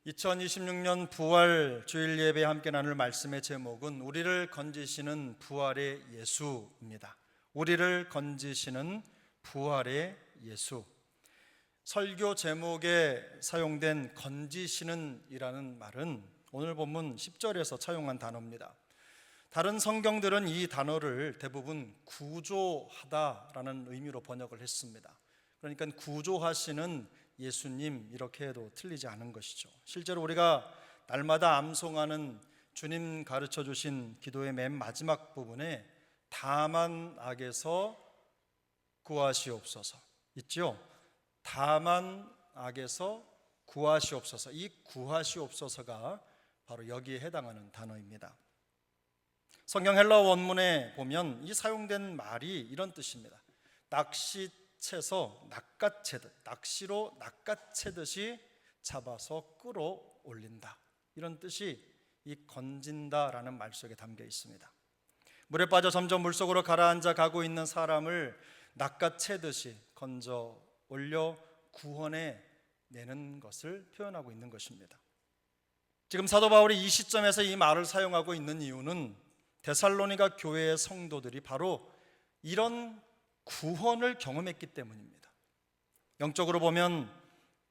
2026년 부활 주일 예배에 함께 나눌 말씀의 제목은 우리를 건지시는 부활의 예수입니다. 우리를 건지시는 부활의 예수. 설교 제목에 사용된 건지시는 이라는 말은 오늘 본문 10절에서 차용한 단어입니다. 다른 성경들은 이 단어를 대부분 구조하다라는 의미로 번역을 했습니다. 그러니까 구조하시는 예수님 이렇게 해도 틀리지 않은 것이죠. 실제로 우리가 날마다 암송하는 주님 가르쳐 주신 기도의 맨 마지막 부분에 다만 악에서 구하시옵소서 있죠. 다만 악에서 구하시옵소서. 이 구하시옵소서가 바로 여기에 해당하는 단어입니다. 성경 헬라어 원문에 보면 이 사용된 말이 이런 뜻입니다. 낚시채서 낚아채듯, 낚시로 낚아채듯이 잡아서 끌어올린다, 이런 뜻이 이 건진다라는 말 속에 담겨 있습니다. 물에 빠져 점점 물속으로 가라앉아 가고 있는 사람을 낚아채듯이 건져 올려 구원해 내는 것을 표현하고 있는 것입니다. 지금 사도 바울이 이 시점에서 이 말을 사용하고 있는 이유는 데살로니가 교회의 성도들이 바로 이런 구원을 경험했기 때문입니다. 영적으로 보면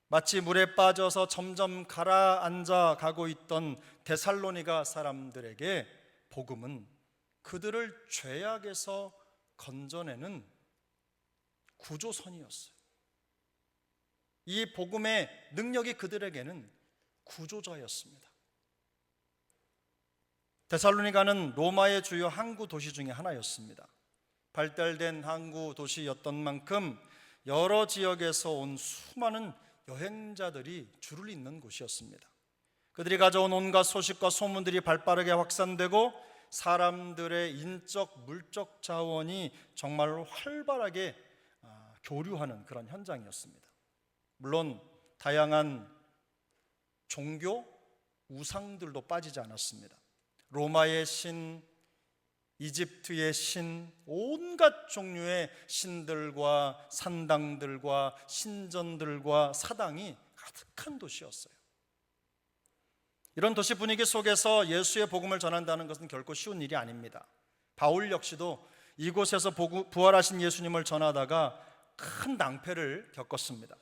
마치 물에 빠져서 점점 가라앉아 가고 있던 데살로니가 사람들에게 복음은 그들을 죄악에서 건져내는 구조선이었어요. 이 복음의 능력이 그들에게는 구조자였습니다. 데살로니가는 로마의 주요 항구 도시 중에 하나였습니다. 발달된 항구 도시였던 만큼 여러 지역에서 온 수많은 여행자들이 줄을 잇는 곳이었습니다. 그들이 가져온 온갖 소식과 소문들이 발빠르게 확산되고 사람들의 인적, 물적 자원이 정말로 활발하게 교류하는 그런 현장이었습니다. 물론 다양한 종교, 우상들도 빠지지 않았습니다. 로마의 신, 이집트의 신, 온갖 종류의 신들과 산당들과 신전들과 사당이 가득한 도시였어요. 이런 도시 분위기 속에서 예수의 복음을 전한다는 것은 결코 쉬운 일이 아닙니다. 바울 역시도 이곳에서 부활하신 예수님을 전하다가 큰 낭패를 겪었습니다.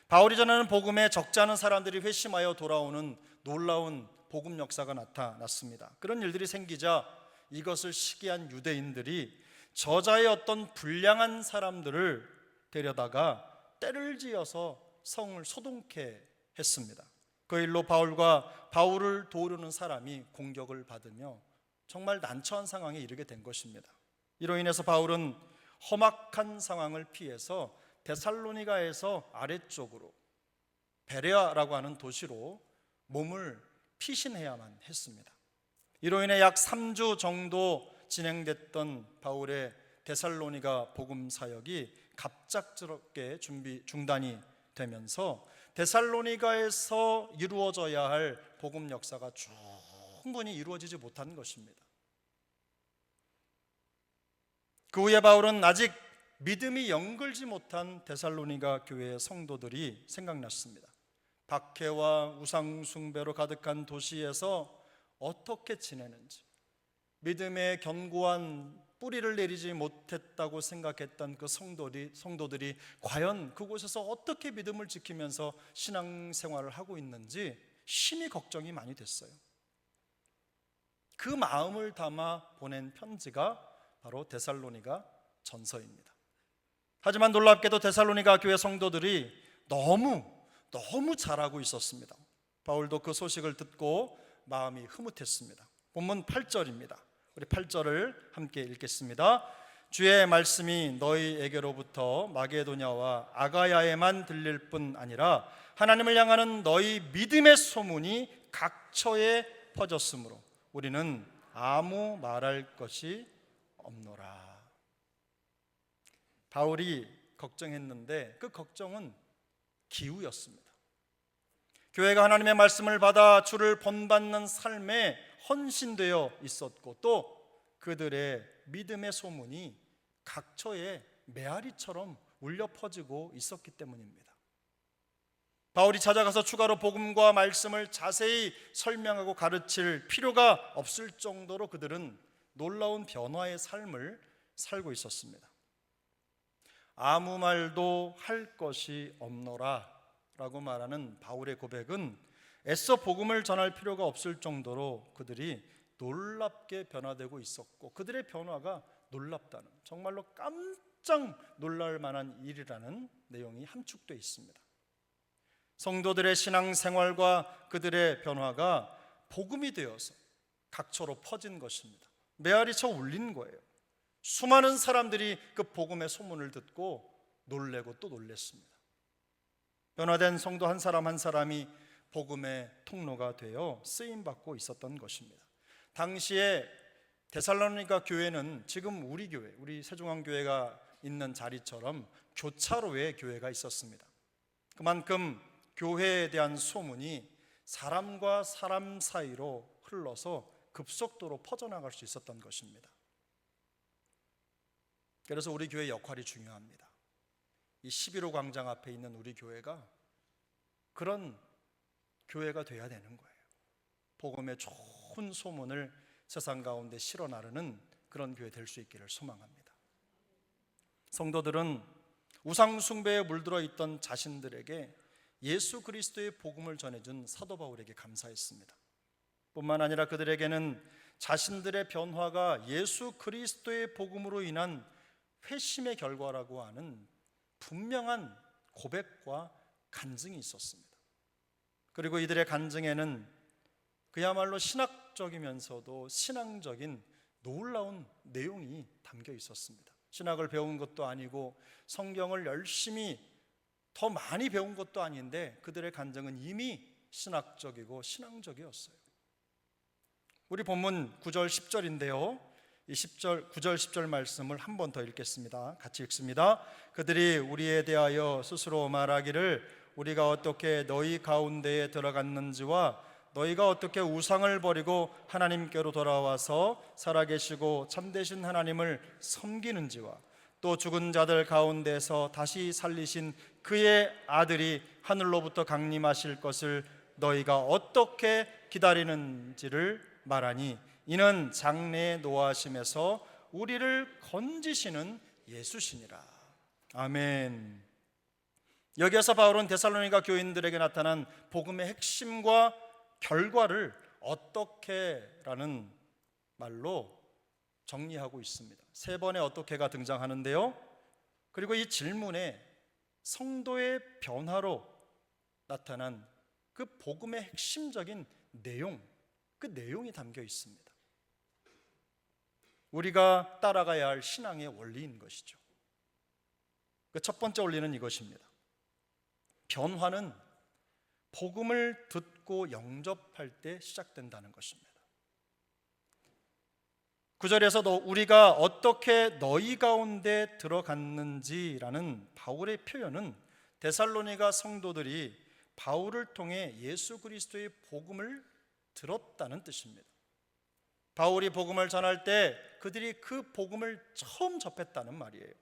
바울이 전하는 복음에 적지 않은 사람들이 회심하여 돌아오는 놀라운 복음 역사가 나타났습니다. 그런 일들이 생기자 이것을 시기한 유대인들이 저자의 어떤 불량한 사람들을 데려다가 때를 지어서 성을 소동케 했습니다. 그 일로 바울과 바울을 도우려는 사람이 공격을 받으며 정말 난처한 상황에 이르게 된 것입니다. 이로 인해서 바울은 험악한 상황을 피해서 데살로니가에서 아래쪽으로 베레아라고 하는 도시로 몸을 피신해야만 했습니다. 이로 인해 약 3주 정도 진행됐던 바울의 데살로니가 복음 사역이 갑작스럽게 중단이 되면서 데살로니가에서 이루어져야 할 복음 역사가 충분히 이루어지지 못한 것입니다. 그 후에 바울은 아직 믿음이 영글지 못한 데살로니가 교회의 성도들이 생각났습니다. 박해와 우상숭배로 가득한 도시에서 어떻게 지내는지, 믿음의 견고한 뿌리를 내리지 못했다고 생각했던 그 성도들이 과연 그곳에서 어떻게 믿음을 지키면서 신앙생활을 하고 있는지 심히 걱정이 많이 됐어요. 그 마음을 담아 보낸 편지가 바로 데살로니가 전서입니다. 하지만 놀랍게도 데살로니가 교회 성도들이 너무 잘하고 있었습니다. 바울도 그 소식을 듣고 마음이 흐뭇했습니다. 본문 8절입니다. 우리 8절을 함께 읽겠습니다. 주의 말씀이 너희에게로부터 마게도냐와 아가야에만 들릴 뿐 아니라 하나님을 향하는 너희 믿음의 소문이 각처에 퍼졌으므로 우리는 아무 말할 것이 없노라. 바울이 걱정했는데 그 걱정은 기우였습니다. 교회가 하나님의 말씀을 받아 주를 본받는 삶에 헌신되어 있었고 또 그들의 믿음의 소문이 각처에 메아리처럼 울려 퍼지고 있었기 때문입니다. 바울이 찾아가서 추가로 복음과 말씀을 자세히 설명하고 가르칠 필요가 없을 정도로 그들은 놀라운 변화의 삶을 살고 있었습니다. 아무 말도 할 것이 없노라 라고 말하는 바울의 고백은 애써 복음을 전할 필요가 없을 정도로 그들이 놀랍게 변화되고 있었고, 그들의 변화가 놀랍다는, 정말로 깜짝 놀랄 만한 일이라는 내용이 함축되어 있습니다. 성도들의 신앙생활과 그들의 변화가 복음이 되어서 각처로 퍼진 것입니다. 메아리 쳐 울린 거예요. 수많은 사람들이 그 복음의 소문을 듣고 놀래고 또 놀랬습니다. 변화된 성도 한 사람 한 사람이 복음의 통로가 되어 쓰임받고 있었던 것입니다. 당시에 데살로니가 교회는 지금 우리 교회, 우리 세종왕교회가 있는 자리처럼 교차로에 교회가 있었습니다. 그만큼 교회에 대한 소문이 사람과 사람 사이로 흘러서 급속도로 퍼져나갈 수 있었던 것입니다. 그래서 우리 교회의 역할이 중요합니다. 이 11호 광장 앞에 있는 우리 교회가 그런 교회가 돼야 되는 거예요. 복음의 좋은 소문을 세상 가운데 실어 나르는 그런 교회 될 수 있기를 소망합니다. 성도들은 우상 숭배에 물들어 있던 자신들에게 예수 그리스도의 복음을 전해준 사도 바울에게 감사했습니다. 뿐만 아니라 그들에게는 자신들의 변화가 예수 그리스도의 복음으로 인한 회심의 결과라고 하는 분명한 고백과 간증이 있었습니다. 그리고 이들의 간증에는 그야말로 신학적이면서도 신앙적인 놀라운 내용이 담겨 있었습니다. 신학을 배운 것도 아니고 성경을 열심히 더 많이 배운 것도 아닌데 그들의 간증은 이미 신학적이고 신앙적이었어요. 우리 본문 9절 10절인데요, 이 9절 10절 말씀을 한 번 더 읽겠습니다. 같이 읽습니다. 그들이 우리에 대하여 스스로 말하기를 우리가 어떻게 너희 가운데에 들어갔는지와 너희가 어떻게 우상을 버리고 하나님께로 돌아와서 살아계시고 참되신 하나님을 섬기는지와 또 죽은 자들 가운데서 다시 살리신 그의 아들이 하늘로부터 강림하실 것을 너희가 어떻게 기다리는지를 말하니 이는 장래에 노하심에서 우리를 건지시는 예수시니라. 아멘. 여기에서 바울은 데살로니가 교인들에게 나타난 복음의 핵심과 결과를 어떻게라는 말로 정리하고 있습니다. 세 번의 어떻게가 등장하는데요, 그리고 이 질문에 성도의 변화로 나타난 그 복음의 핵심적인 내용, 그 내용이 담겨 있습니다. 우리가 따라가야 할 신앙의 원리인 것이죠. 그 첫 번째 원리는 이것입니다. 변화는 복음을 듣고 영접할 때 시작된다는 것입니다. 9절에서 우리가 어떻게 너희 가운데 들어갔는지라는 바울의 표현은 데살로니가 성도들이 바울을 통해 예수 그리스도의 복음을 들었다는 뜻입니다. 바울이 복음을 전할 때 그들이 그 복음을 처음 접했다는 말이에요.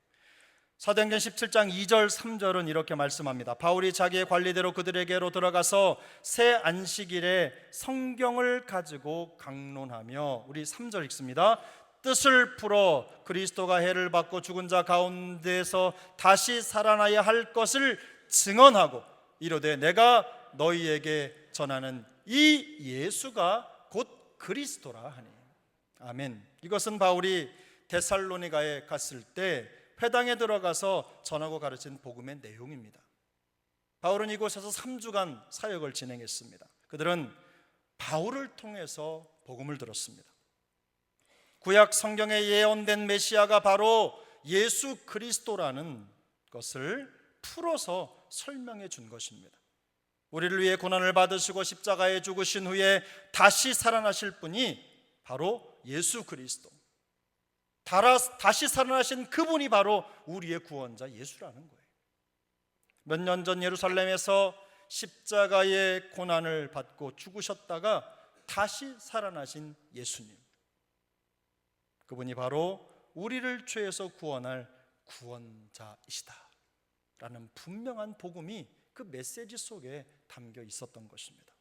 사도행전 17장 2절 3절은 이렇게 말씀합니다. 바울이 자기의 관리대로 그들에게로 들어가서 새 안식일에 성경을 가지고 강론하며, 우리 3절 읽습니다. 뜻을 풀어 그리스도가 해를 받고 죽은 자 가운데서 다시 살아나야 할 것을 증언하고 이르되 내가 너희에게 전하는 이 예수가 곧 그리스도라 하니. 아멘. 이것은 바울이 데살로니가에 갔을 때 회당에 들어가서 전하고 가르친 복음의 내용입니다. 바울은 이곳에서 3주간 사역을 진행했습니다. 그들은 바울을 통해서 복음을 들었습니다. 구약 성경에 예언된 메시아가 바로 예수 그리스도라는 것을 풀어서 설명해 준 것입니다. 우리를 위해 고난을 받으시고 십자가에 죽으신 후에 다시 살아나실 분이 바로 예수 그리스도, 다시 살아나신 그분이 바로 우리의 구원자 예수라는 거예요. 몇 년 전 예루살렘에서 십자가의 고난을 받고 죽으셨다가 다시 살아나신 예수님, 그분이 바로 우리를 죄에서 구원할 구원자이시다 라는 분명한 복음이 그 메시지 속에 담겨 있었던 것입니다.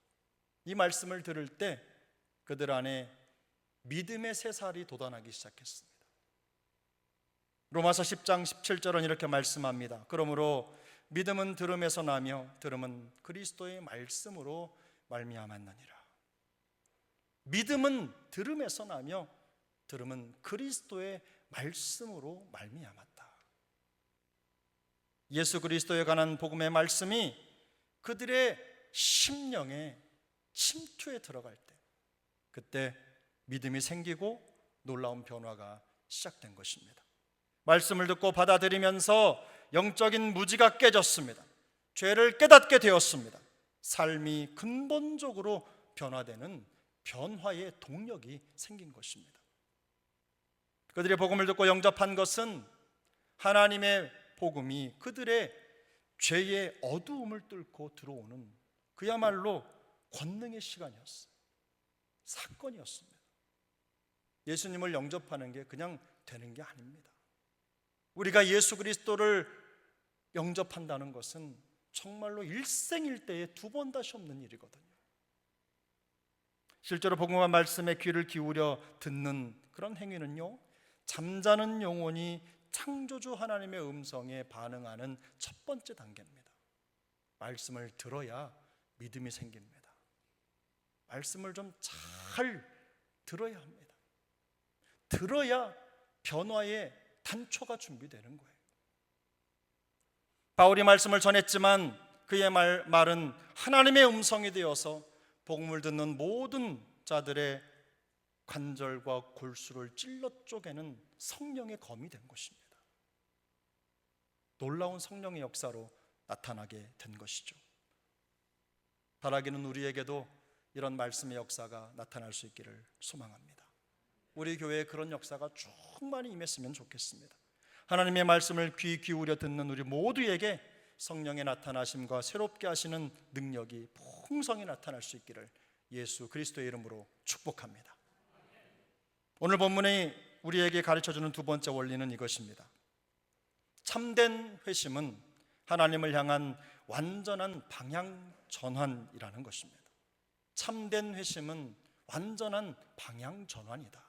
이 말씀을 들을 때 그들 안에 믿음의 새살이 돋아나기 시작했습니다. 로마서 10장 17절은 이렇게 말씀합니다. 그러므로 믿음은 들음에서 나며 들음은 그리스도의 말씀으로 말미암았느니라. 믿음은 들음에서 나며 들음은 그리스도의 말씀으로 말미암았다. 예수 그리스도에 관한 복음의 말씀이 그들의 심령에 침투에 들어갈 때, 그때 믿음이 생기고 놀라운 변화가 시작된 것입니다. 말씀을 듣고 받아들이면서 영적인 무지가 깨졌습니다. 죄를 깨닫게 되었습니다. 삶이 근본적으로 변화되는 변화의 동력이 생긴 것입니다. 그들의 복음을 듣고 영접한 것은 하나님의 복음이 그들의 죄의 어두움을 뚫고 들어오는 그야말로 권능의 시간이었어요. 사건이었습니다. 예수님을 영접하는 게 그냥 되는 게 아닙니다. 우리가 예수 그리스도를 영접한다는 것은 정말로 일생일대에 두 번 다시 없는 일이거든요. 실제로 복음과 말씀에 귀를 기울여 듣는 그런 행위는요, 잠자는 영혼이 창조주 하나님의 음성에 반응하는 첫 번째 단계입니다. 말씀을 들어야 믿음이 생깁니다. 말씀을 좀 잘 들어야 합니다. 들어야 변화의 단초가 준비되는 거예요. 바울이 말씀을 전했지만 그의 말은 하나님의 음성이 되어서 복음을 듣는 모든 자들의 관절과 골수를 찔러 쪼개는 성령의 검이 된 것입니다. 놀라운 성령의 역사로 나타나게 된 것이죠. 바라기는 우리에게도 이런 말씀의 역사가 나타날 수 있기를 소망합니다. 우리 교회에 그런 역사가 충만히 임했으면 좋겠습니다. 하나님의 말씀을 귀 기울여 듣는 우리 모두에게 성령의 나타나심과 새롭게 하시는 능력이 풍성히 나타날 수 있기를 예수 그리스도의 이름으로 축복합니다. 오늘 본문이 우리에게 가르쳐주는 두 번째 원리는 이것입니다. 참된 회심은 하나님을 향한 완전한 방향 전환이라는 것입니다. 참된 회심은 완전한 방향 전환이다.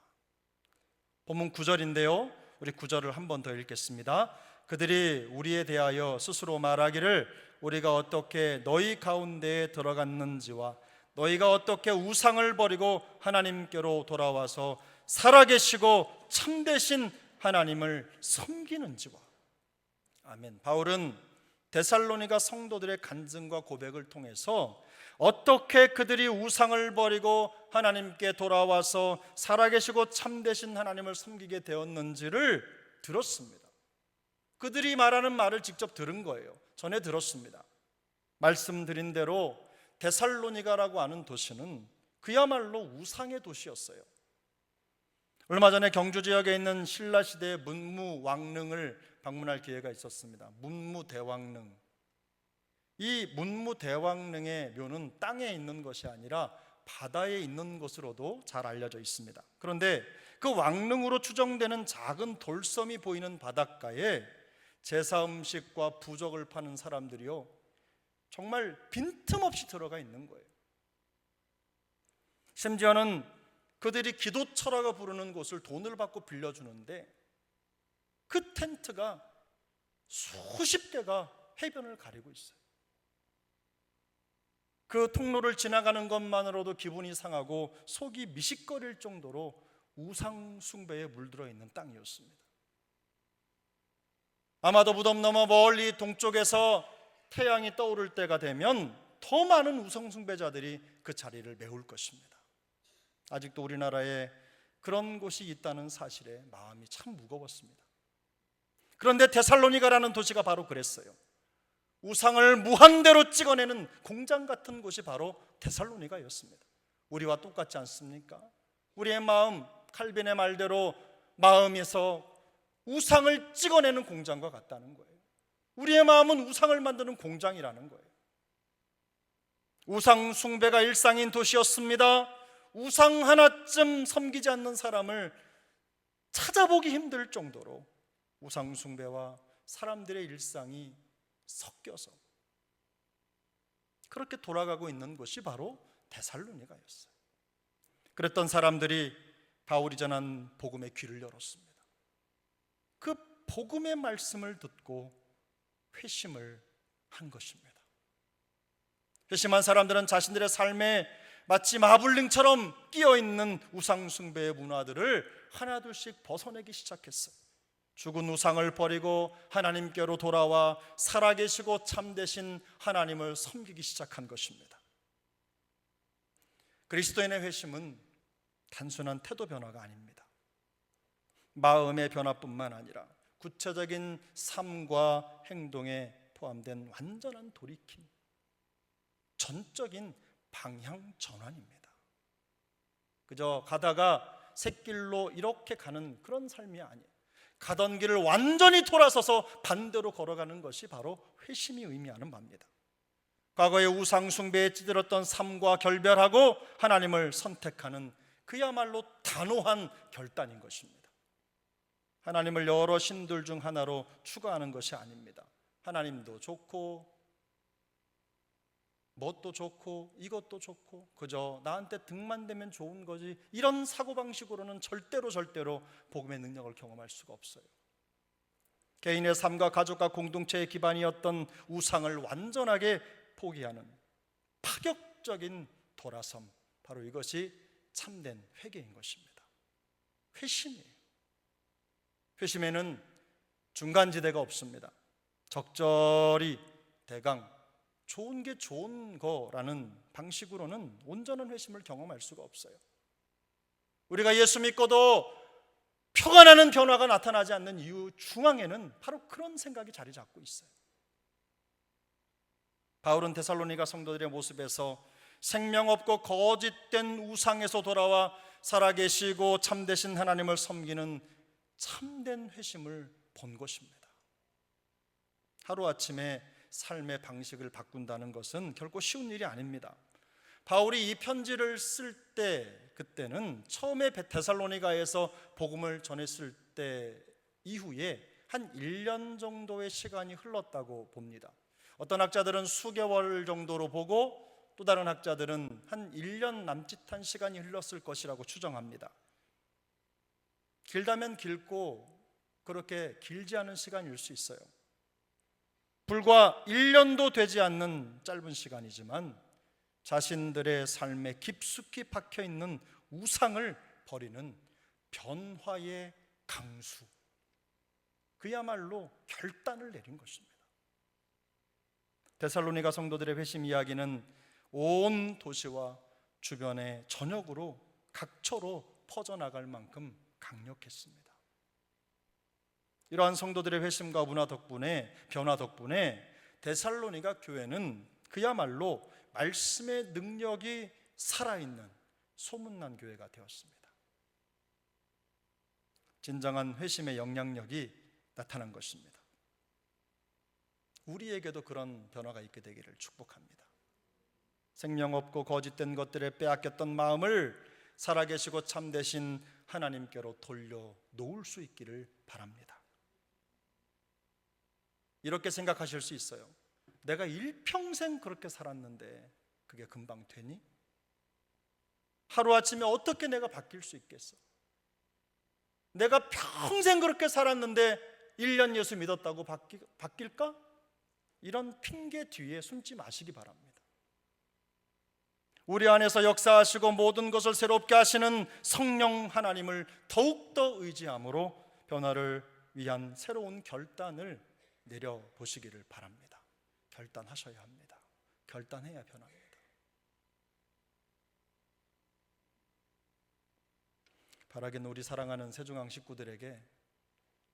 본문 9절인데요, 우리 9절을 한 번 더 읽겠습니다. 그들이 우리에 대하여 스스로 말하기를 우리가 어떻게 너희 가운데에 들어갔는지와 너희가 어떻게 우상을 버리고 하나님께로 돌아와서 살아계시고 참되신 하나님을 섬기는지와. 아멘. 바울은 데살로니가 성도들의 간증과 고백을 통해서 어떻게 그들이 우상을 버리고 하나님께 돌아와서 살아계시고 참되신 하나님을 섬기게 되었는지를 들었습니다. 그들이 말하는 말을 직접 들은 거예요. 전에 들었습니다. 말씀드린 대로 데살로니가라고 하는 도시는 그야말로 우상의 도시였어요. 얼마 전에 경주 지역에 있는 신라 시대의 문무왕릉을 방문할 기회가 있었습니다. 문무대왕릉. 이 문무대왕릉의 묘는 땅에 있는 것이 아니라 바다에 있는 것으로도 잘 알려져 있습니다. 그런데 그 왕릉으로 추정되는 작은 돌섬이 보이는 바닷가에 제사 음식과 부적을 파는 사람들이요, 정말 빈틈없이 들어가 있는 거예요. 심지어는 그들이 기도처라고 부르는 곳을 돈을 받고 빌려주는데 그 텐트가 수십 개가 해변을 가리고 있어요. 그 통로를 지나가는 것만으로도 기분이 상하고 속이 미식거릴 정도로 우상 숭배에 물들어 있는 땅이었습니다. 아마도 무덤 너머 멀리 동쪽에서 태양이 떠오를 때가 되면 더 많은 우상 숭배자들이 그 자리를 메울 것입니다. 아직도 우리나라에 그런 곳이 있다는 사실에 마음이 참 무거웠습니다. 그런데 데살로니가라는 도시가 바로 그랬어요. 우상을 무한대로 찍어내는 공장 같은 곳이 바로 데살로니가였습니다. 우리와 똑같지 않습니까? 우리의 마음, 칼빈의 말대로 마음에서 우상을 찍어내는 공장과 같다는 거예요. 우리의 마음은 우상을 만드는 공장이라는 거예요. 우상 숭배가 일상인 도시였습니다. 우상 하나쯤 섬기지 않는 사람을 찾아보기 힘들 정도로 우상 숭배와 사람들의 일상이 섞여서 그렇게 돌아가고 있는 곳이 바로 데살로니가였어요. 그랬던 사람들이 바울이 전한 복음의 귀를 열었습니다. 그 복음의 말씀을 듣고 회심을 한 것입니다. 회심한 사람들은 자신들의 삶에 마치 마블링처럼 끼어있는 우상숭배의 문화들을 하나둘씩 벗어내기 시작했어요. 죽은 우상을 버리고 하나님께로 돌아와 살아계시고 참되신 하나님을 섬기기 시작한 것입니다. 그리스도인의 회심은 단순한 태도 변화가 아닙니다. 마음의 변화뿐만 아니라 구체적인 삶과 행동에 포함된 완전한 돌이킴, 전적인 방향 전환입니다. 그저 가다가 샛길로 이렇게 가는 그런 삶이 아니에요. 가던 길을 완전히 돌아서서 반대로 걸어가는 것이 바로 회심이 의미하는 바입니다. 과거의 우상 숭배에 찌들었던 삶과 결별하고 하나님을 선택하는 그야말로 단호한 결단인 것입니다. 하나님을 여러 신들 중 하나로 추가하는 것이 아닙니다. 하나님도 좋고 뭣도 좋고 이것도 좋고 그저 나한테 득만 되면 좋은 거지, 이런 사고방식으로는 절대로 복음의 능력을 경험할 수가 없어요. 개인의 삶과 가족과 공동체의 기반이었던 우상을 완전하게 포기하는 파격적인 돌아섬, 바로 이것이 참된 회개인 것입니다. 회심이에요. 회심에는 중간지대가 없습니다. 적절히 대강 좋은 게 좋은 거라는 방식으로는 온전한 회심을 경험할 수가 없어요. 우리가 예수 믿고도 표가 나는 변화가 나타나지 않는 이유 중앙에는 바로 그런 생각이 자리 잡고 있어요. 바울은 데살로니가 성도들의 모습에서 생명 없고 거짓된 우상에서 돌아와 살아계시고 참되신 하나님을 섬기는 참된 회심을 본 것입니다. 하루아침에 삶의 방식을 바꾼다는 것은 결코 쉬운 일이 아닙니다. 바울이 이 편지를 쓸 때, 그때는 처음에 데살로니가에서 복음을 전했을 때 이후에 한 1년 정도의 시간이 흘렀다고 봅니다. 어떤 학자들은 수개월 정도로 보고 또 다른 학자들은 한 1년 남짓한 시간이 흘렀을 것이라고 추정합니다. 길다면 길고 그렇게 길지 않은 시간일 수 있어요. 불과 1년도 되지 않는 짧은 시간이지만 자신들의 삶에 깊숙이 박혀있는 우상을 버리는 변화의 강수, 그야말로 결단을 내린 것입니다. 데살로니가 성도들의 회심 이야기는 온 도시와 주변의 전역으로 각처로 퍼져나갈 만큼 강력했습니다. 이러한 성도들의 회심과 변화 덕분에 데살로니가 교회는 그야말로 말씀의 능력이 살아있는 소문난 교회가 되었습니다. 진정한 회심의 영향력이 나타난 것입니다. 우리에게도 그런 변화가 있게 되기를 축복합니다. 생명 없고 거짓된 것들에 빼앗겼던 마음을 살아계시고 참되신 하나님께로 돌려놓을 수 있기를 바랍니다. 이렇게 생각하실 수 있어요. 내가 일평생 그렇게 살았는데 그게 금방 되니? 하루아침에 어떻게 내가 바뀔 수 있겠어? 내가 평생 그렇게 살았는데 1년 예수 믿었다고 바뀔까? 이런 핑계 뒤에 숨지 마시기 바랍니다. 우리 안에서 역사하시고 모든 것을 새롭게 하시는 성령 하나님을 더욱더 의지함으로 변화를 위한 새로운 결단을 내려보시기를 바랍니다. 결단하셔야 합니다. 결단해야 변합니다. 바라기는 우리 사랑하는 세중앙 식구들에게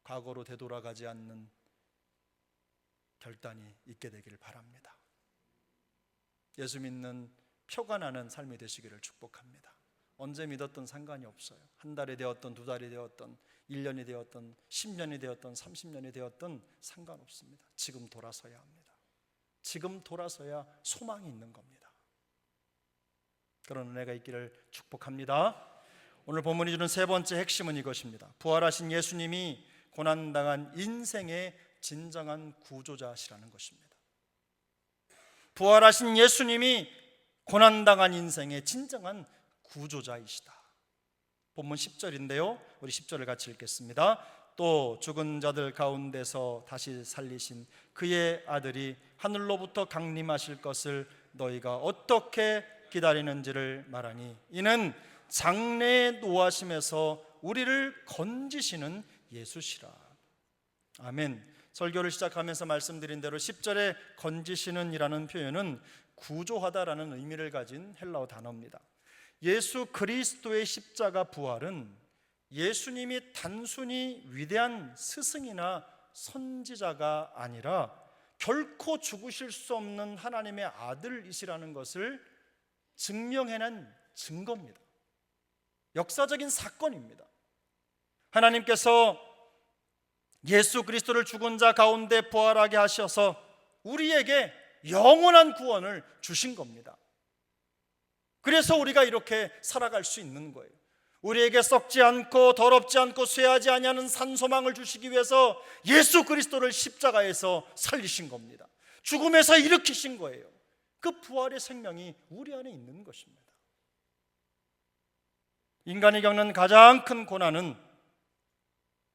과거로 되돌아가지 않는 결단이 있게 되기를 바랍니다. 예수 믿는 표가 나는 삶이 되시기를 축복합니다. 언제 믿었던 상관이 없어요. 한 달이 되었던, 두 달이 되었던, 1년이 되었던, 10년이 되었던, 30년이 되었던 상관없습니다. 지금 돌아서야 합니다. 지금 돌아서야 소망이 있는 겁니다. 그런 은혜가 있기를 축복합니다. 오늘 본문이 주는 세 번째 핵심은 이것입니다. 부활하신 예수님이 고난당한 인생의 진정한 구조자시라는 것입니다. 부활하신 예수님이 고난당한 인생의 진정한 구조자이시다. 본문 10절인데요, 우리 10절을 같이 읽겠습니다. 또 죽은 자들 가운데서 다시 살리신 그의 아들이 하늘로부터 강림하실 것을 너희가 어떻게 기다리는지를 말하니 이는 장래의 노하심에서 우리를 건지시는 예수시라. 아멘. 설교를 시작하면서 말씀드린 대로 10절에 건지시는 이라는 표현은 구조하다라는 의미를 가진 헬라어 단어입니다. 예수 그리스도의 십자가 부활은 예수님이 단순히 위대한 스승이나 선지자가 아니라 결코 죽으실 수 없는 하나님의 아들이시라는 것을 증명해낸 증거입니다. 역사적인 사건입니다. 하나님께서 예수 그리스도를 죽은 자 가운데 부활하게 하셔서 우리에게 영원한 구원을 주신 겁니다. 그래서 우리가 이렇게 살아갈 수 있는 거예요. 우리에게 썩지 않고 더럽지 않고 쇠하지 아니하는 산소망을 주시기 위해서 예수 그리스도를 십자가에서 살리신 겁니다. 죽음에서 일으키신 거예요. 그 부활의 생명이 우리 안에 있는 것입니다. 인간이 겪는 가장 큰 고난은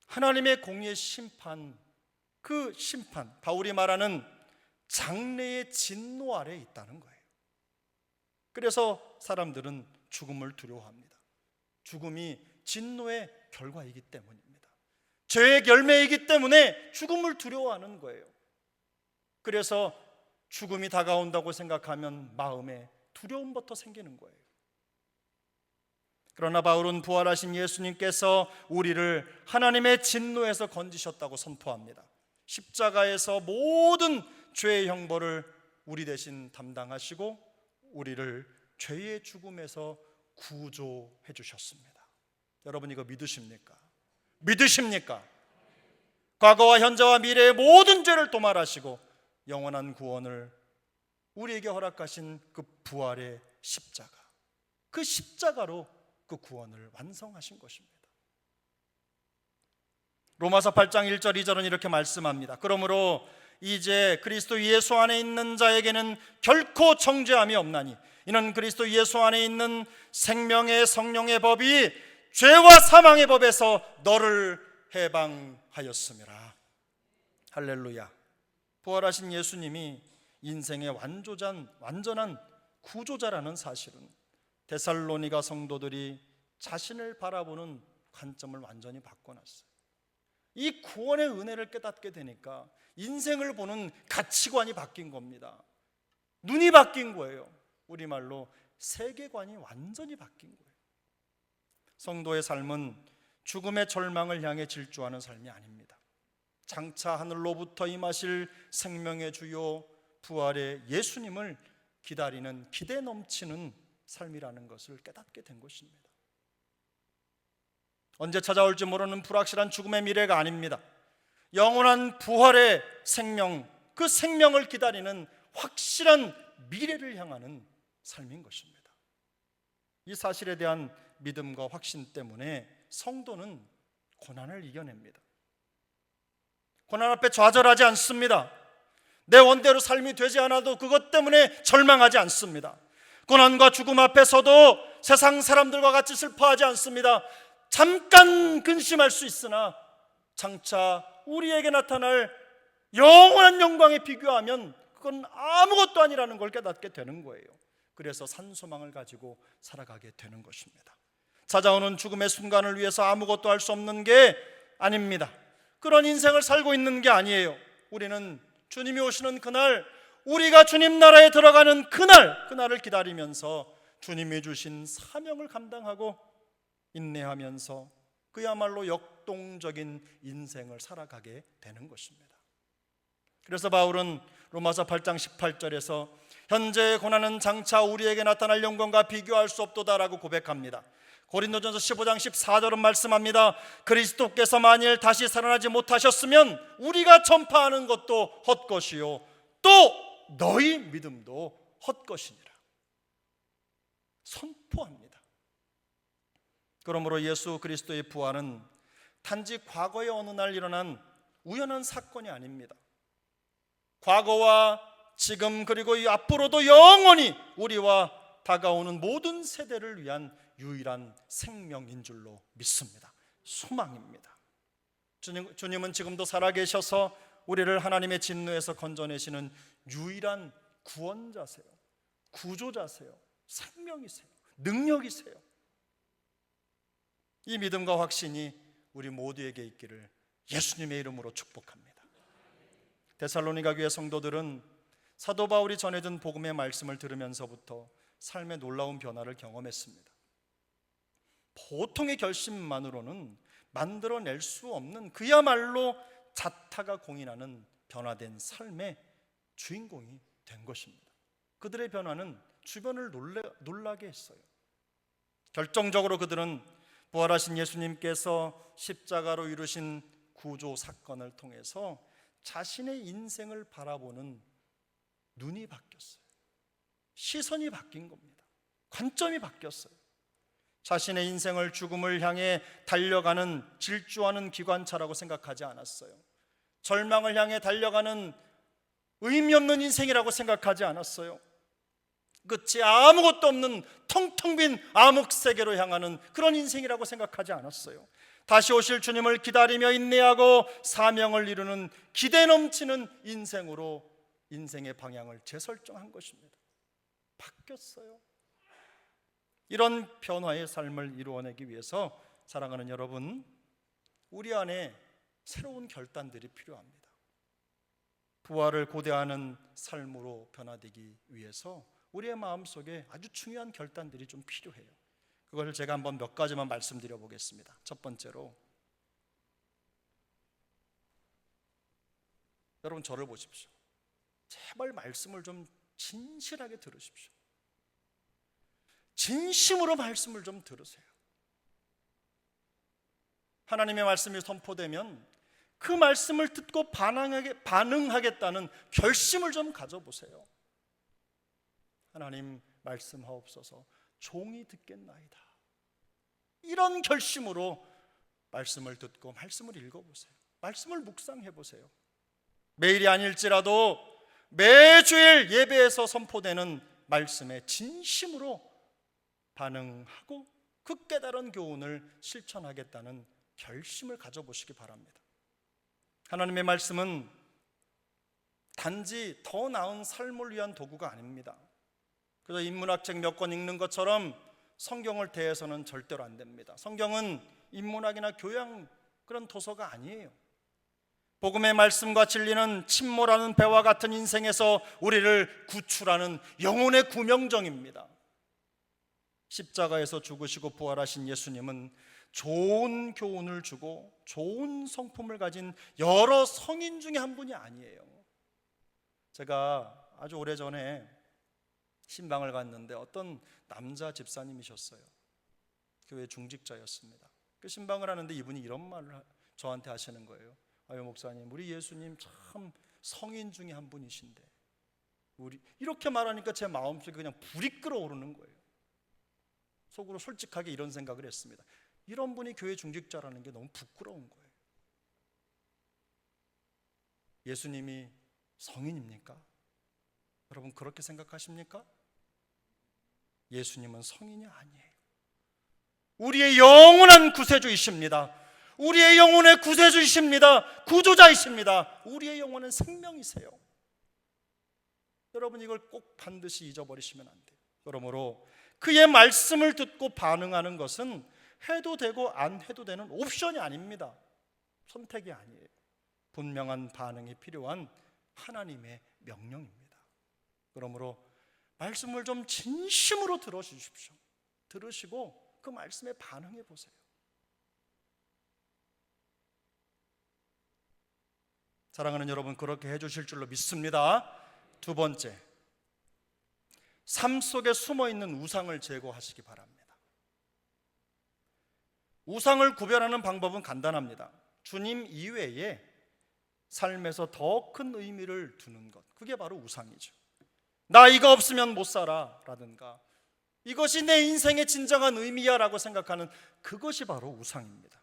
하나님의 공의의 심판, 그 심판, 바울이 말하는 장래의 진노 아래에 있다는 거예요. 그래서 사람들은 죽음을 두려워합니다. 죽음이 진노의 결과이기 때문입니다. 죄의 열매이기 때문에 죽음을 두려워하는 거예요. 그래서 죽음이 다가온다고 생각하면 마음에 두려움부터 생기는 거예요. 그러나 바울은 부활하신 예수님께서 우리를 하나님의 진노에서 건지셨다고 선포합니다. 십자가에서 모든 죄의 형벌을 우리 대신 담당하시고 우리를 죄의 죽음에서 구조해 주셨습니다. 여러분 이거 믿으십니까? 믿으십니까? 과거와 현재와 미래의 모든 죄를 도말하시고 영원한 구원을 우리에게 허락하신 그 부활의 십자가, 그 십자가로 그 구원을 완성하신 것입니다. 로마서 8장 1절 2절은 이렇게 말씀합니다. 그러므로 이제 그리스도 예수 안에 있는 자에게는 결코 정죄함이 없나니 이는 그리스도 예수 안에 있는 생명의 성령의 법이 죄와 사망의 법에서 너를 해방하였음이라. 할렐루야. 부활하신 예수님이 인생의 완전한 구조자라는 사실은 데살로니가 성도들이 자신을 바라보는 관점을 완전히 바꿔놨어요. 이 구원의 은혜를 깨닫게 되니까 인생을 보는 가치관이 바뀐 겁니다. 눈이 바뀐 거예요. 우리말로 세계관이 완전히 바뀐 거예요. 성도의 삶은 죽음의 절망을 향해 질주하는 삶이 아닙니다. 장차 하늘로부터 임하실 생명의 주요 부활의 예수님을 기다리는 기대 넘치는 삶이라는 것을 깨닫게 된 것입니다. 언제 찾아올지 모르는 불확실한 죽음의 미래가 아닙니다. 영원한 부활의 생명, 그 생명을 기다리는 확실한 미래를 향하는 삶인 것입니다. 이 사실에 대한 믿음과 확신 때문에 성도는 고난을 이겨냅니다. 고난 앞에 좌절하지 않습니다. 내 원대로 삶이 되지 않아도 그것 때문에 절망하지 않습니다. 고난과 죽음 앞에서도 세상 사람들과 같이 슬퍼하지 않습니다. 잠깐 근심할 수 있으나 장차 우리에게 나타날 영원한 영광에 비교하면 그건 아무것도 아니라는 걸 깨닫게 되는 거예요. 그래서 산소망을 가지고 살아가게 되는 것입니다. 찾아오는 죽음의 순간을 위해서 아무것도 할 수 없는 게 아닙니다. 그런 인생을 살고 있는 게 아니에요. 우리는 주님이 오시는 그날, 우리가 주님 나라에 들어가는 그날을 기다리면서 주님이 주신 사명을 감당하고 인내하면서 그야말로 역동적인 인생을 살아가게 되는 것입니다. 그래서 바울은 로마서 8장 18절에서 현재의 고난은 장차 우리에게 나타날 영광과 비교할 수 없도다라고 고백합니다. 고린도전서 15장 14절은 말씀합니다. 그리스도께서 만일 다시 살아나지 못하셨으면 우리가 전파하는 것도 헛것이요 또 너희 믿음도 헛것이니라. 선포합니다. 그러므로 예수 그리스도의 부활은 단지 과거의 어느 날 일어난 우연한 사건이 아닙니다. 과거와 지금 그리고 이 앞으로도 영원히 우리와 다가오는 모든 세대를 위한 유일한 생명인 줄로 믿습니다. 소망입니다. 주님은 지금도 살아계셔서 우리를 하나님의 진노에서 건져내시는 유일한 구원자세요, 구조자세요, 생명이세요, 능력이세요. 이 믿음과 확신이 우리 모두에게 있기를 예수님의 이름으로 축복합니다. 데살로니가 교회 성도들은 사도 바울이 전해준 복음의 말씀을 들으면서부터 삶의 놀라운 변화를 경험했습니다. 보통의 결심만으로는 만들어낼 수 없는 그야말로 자타가 공인하는 변화된 삶의 주인공이 된 것입니다. 그들의 변화는 주변을 놀라게 했어요. 결정적으로 그들은 부활하신 예수님께서 십자가로 이루신 구조 사건을 통해서 자신의 인생을 바라보는 눈이 바뀌었어요. 시선이 바뀐 겁니다. 관점이 바뀌었어요. 자신의 인생을 죽음을 향해 달려가는 질주하는 기관차라고 생각하지 않았어요. 절망을 향해 달려가는 의미 없는 인생이라고 생각하지 않았어요. 끝이 아무것도 없는 텅텅 빈 암흑 세계로 향하는 그런 인생이라고 생각하지 않았어요. 다시 오실 주님을 기다리며 인내하고 사명을 이루는 기대 넘치는 인생으로 인생의 방향을 재설정한 것입니다. 바뀌었어요. 이런 변화의 삶을 이루어내기 위해서 사랑하는 여러분, 우리 안에 새로운 결단들이 필요합니다. 부활을 고대하는 삶으로 변화되기 위해서 우리의 마음속에 아주 중요한 결단들이 좀 필요해요. 그걸 제가 한번 몇 가지만 말씀드려 보겠습니다. 첫 번째로, 여러분 저를 보십시오. 제발 말씀을 좀 진실하게 들으십시오. 진심으로 말씀을 좀 들으세요. 하나님의 말씀이 선포되면 그 말씀을 듣고 반응하겠다는 결심을 좀 가져보세요. 하나님 말씀하옵소서, 종이 듣겠나이다. 이런 결심으로 말씀을 듣고 말씀을 읽어보세요. 말씀을 묵상해보세요. 매일이 아닐지라도 매주일 예배에서 선포되는 말씀에 진심으로 반응하고 그 깨달은 교훈을 실천하겠다는 결심을 가져보시기 바랍니다. 하나님의 말씀은 단지 더 나은 삶을 위한 도구가 아닙니다. 그래서 인문학책 몇 권 읽는 것처럼 성경을 대해서는 절대로 안 됩니다. 성경은 인문학이나 교양 그런 도서가 아니에요. 복음의 말씀과 진리는 침몰하는 배와 같은 인생에서 우리를 구출하는 영혼의 구명정입니다. 십자가에서 죽으시고 부활하신 예수님은 좋은 교훈을 주고 좋은 성품을 가진 여러 성인 중에 한 분이 아니에요. 제가 아주 오래전에 신방을 갔는데 어떤 남자 집사님이셨어요. 교회 중직자였습니다. 그 신방을 하는데 이분이 이런 말을 저한테 하시는 거예요. 아유 목사님, 우리 예수님 참 성인 중에 한 분이신데, 우리 이렇게 말하니까 제 마음속에 그냥 불이 끓어오르는 거예요. 속으로 솔직하게 이런 생각을 했습니다. 이런 분이 교회 중직자라는 게 너무 부끄러운 거예요. 예수님이 성인입니까? 여러분 그렇게 생각하십니까? 예수님은 성인이 아니에요. 우리의 영원한 구세주이십니다. 우리의 영혼의 구세주이십니다. 구조자이십니다. 우리의 영혼은 생명이세요. 여러분 이걸 꼭 반드시 잊어버리시면 안 돼요. 그러므로 그의 말씀을 듣고 반응하는 것은 해도 되고 안 해도 되는 옵션이 아닙니다. 선택이 아니에요. 분명한 반응이 필요한 하나님의 명령입니다. 그러므로 말씀을 좀 진심으로 들어주십시오. 들으시고 그 말씀에 반응해 보세요. 사랑하는 여러분, 그렇게 해주실 줄로 믿습니다. 두 번째, 삶 속에 숨어있는 우상을 제거하시기 바랍니다. 우상을 구별하는 방법은 간단합니다. 주님 이외에 삶에서 더 큰 의미를 두는 것, 그게 바로 우상이죠. 나 이거 없으면 못 살아 라든가 이것이 내 인생의 진정한 의미야 라고 생각하는 그것이 바로 우상입니다.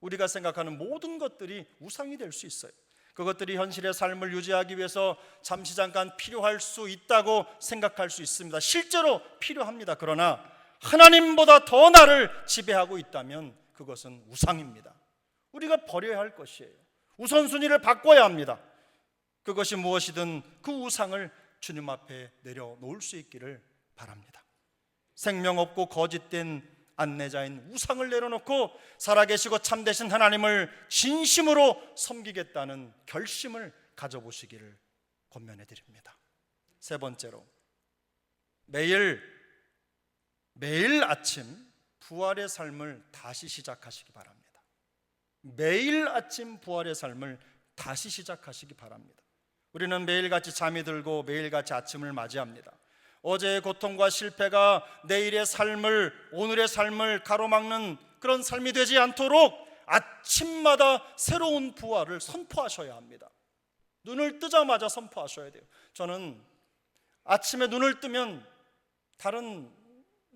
우리가 생각하는 모든 것들이 우상이 될 수 있어요. 그것들이 현실의 삶을 유지하기 위해서 잠시 잠깐 필요할 수 있다고 생각할 수 있습니다. 실제로 필요합니다. 그러나 하나님보다 더 나를 지배하고 있다면 그것은 우상입니다. 우리가 버려야 할 것이에요. 우선순위를 바꿔야 합니다. 그것이 무엇이든 그 우상을 주님 앞에 내려놓을 수 있기를 바랍니다. 생명 없고 거짓된 안내자인 우상을 내려놓고 살아계시고 참되신 하나님을 진심으로 섬기겠다는 결심을 가져보시기를 권면해 드립니다. 세 번째로, 매일 아침 부활의 삶을 다시 시작하시기 바랍니다. 매일 아침 부활의 삶을 다시 시작하시기 바랍니다. 우리는 매일같이 잠이 들고 매일같이 아침을 맞이합니다. 어제의 고통과 실패가 내일의 삶을, 오늘의 삶을 가로막는 그런 삶이 되지 않도록 아침마다 새로운 부활을 선포하셔야 합니다. 눈을 뜨자마자 선포하셔야 돼요. 저는 아침에 눈을 뜨면 다른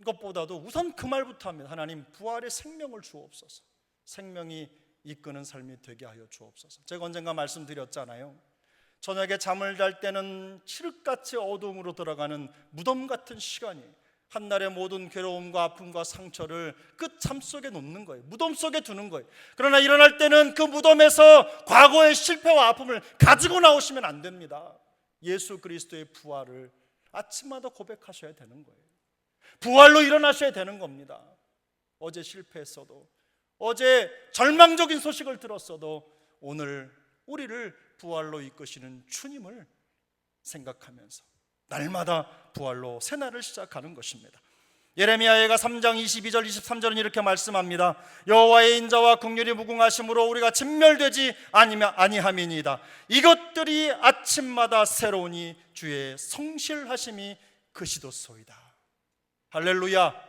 것보다도 우선 그 말부터 합니다. 하나님, 부활의 생명을 주옵소서. 생명이 이끄는 삶이 되게 하여 주옵소서. 제가 언젠가 말씀드렸잖아요. 저녁에 잠을 잘 때는 칠흑같이 어둠으로 들어가는 무덤 같은 시간이에요. 한날의 모든 괴로움과 아픔과 상처를 그 잠 속에 놓는 거예요. 무덤 속에 두는 거예요. 그러나 일어날 때는 그 무덤에서 과거의 실패와 아픔을 가지고 나오시면 안 됩니다. 예수 그리스도의 부활을 아침마다 고백하셔야 되는 거예요. 부활로 일어나셔야 되는 겁니다. 어제 실패했어도, 어제 절망적인 소식을 들었어도 오늘 우리를 부활로 이끄시는 주님을 생각하면서 날마다 부활로 새날을 시작하는 것입니다. 예레미야가 3장 22절 23절은 이렇게 말씀합니다. 여호와의 인자와 긍휼이 무궁하심으로 우리가 진멸되지 아니함이니이다. 이것들이 아침마다 새로우니 주의 성실하심이 크시도소이다. 할렐루야.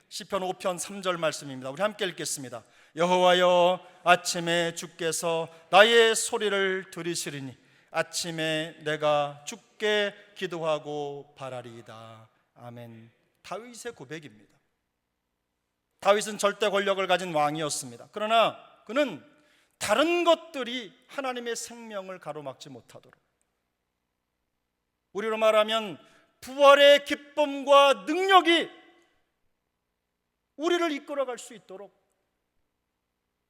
시편 5편 3절 말씀입니다. 우리 함께 읽겠습니다. 여호와여, 아침에 주께서 나의 소리를 들으시리니 아침에 내가 주께 기도하고 바라리이다. 아멘. 다윗의 고백입니다. 다윗은 절대 권력을 가진 왕이었습니다. 그러나 그는 다른 것들이 하나님의 생명을 가로막지 못하도록, 우리로 말하면 부활의 기쁨과 능력이 우리를 이끌어갈 수 있도록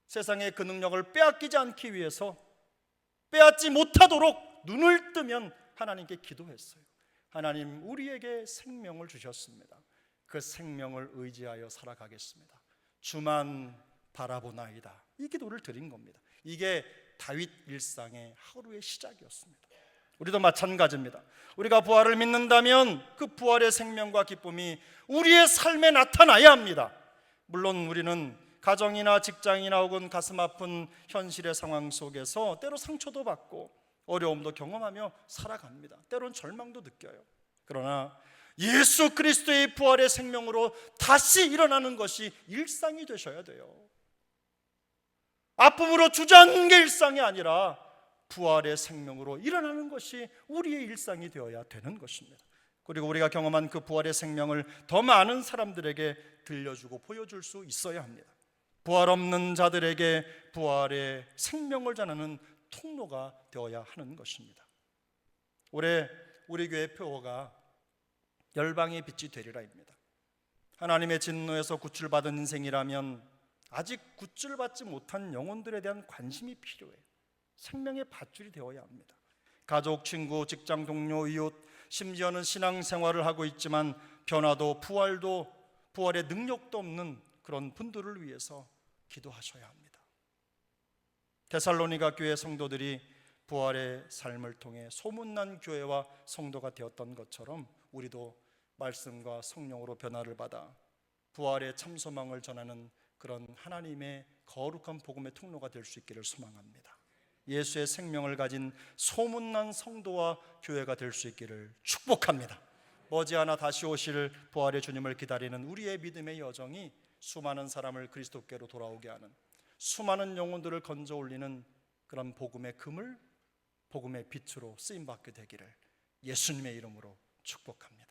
세상의 그 능력을 빼앗기지 않기 위해서, 빼앗지 못하도록 눈을 뜨면 하나님께 기도했어요. 하나님, 우리에게 생명을 주셨습니다. 그 생명을 의지하여 살아가겠습니다. 주만 바라보나이다. 이 기도를 드린 겁니다. 이게 다윗 일상의 하루의 시작이었습니다. 우리도 마찬가지입니다. 우리가 부활을 믿는다면 그 부활의 생명과 기쁨이 우리의 삶에 나타나야 합니다. 물론 우리는 가정이나 직장이나 혹은 가슴 아픈 현실의 상황 속에서 때로 상처도 받고 어려움도 경험하며 살아갑니다. 때로는 절망도 느껴요. 그러나 예수 그리스도의 부활의 생명으로 다시 일어나는 것이 일상이 되셔야 돼요. 아픔으로 주저앉는 게 일상이 아니라 부활의 생명으로 일어나는 것이 우리의 일상이 되어야 되는 것입니다. 그리고 우리가 경험한 그 부활의 생명을 더 많은 사람들에게 들려주고 보여줄 수 있어야 합니다. 부활 없는 자들에게 부활의 생명을 전하는 통로가 되어야 하는 것입니다. 올해 우리 교회 표어가 열방의 빛이 되리라입니다. 하나님의 진노에서 구출받은 인생이라면 아직 구출받지 못한 영혼들에 대한 관심이 필요해요. 생명의 밧줄이 되어야 합니다. 가족, 친구, 직장 동료, 이웃, 심지어는 신앙생활을 하고 있지만 변화도 부활의 능력도 없는 그런 분들을 위해서 기도하셔야 합니다. 데살로니가 교회 성도들이 부활의 삶을 통해 소문난 교회와 성도가 되었던 것처럼 우리도 말씀과 성령으로 변화를 받아 부활의 참소망을 전하는 그런 하나님의 거룩한 복음의 통로가 될 수 있기를 소망합니다. 예수의 생명을 가진 소문난 성도와 교회가 될 수 있기를 축복합니다. 머지않아 다시 오실 부활의 주님을 기다리는 우리의 믿음의 여정이 수많은 사람을 그리스도께로 돌아오게 하는, 수많은 영혼들을 건져 올리는 그런 복음의 그물, 복음의 빛으로 쓰임받게 되기를 예수님의 이름으로 축복합니다.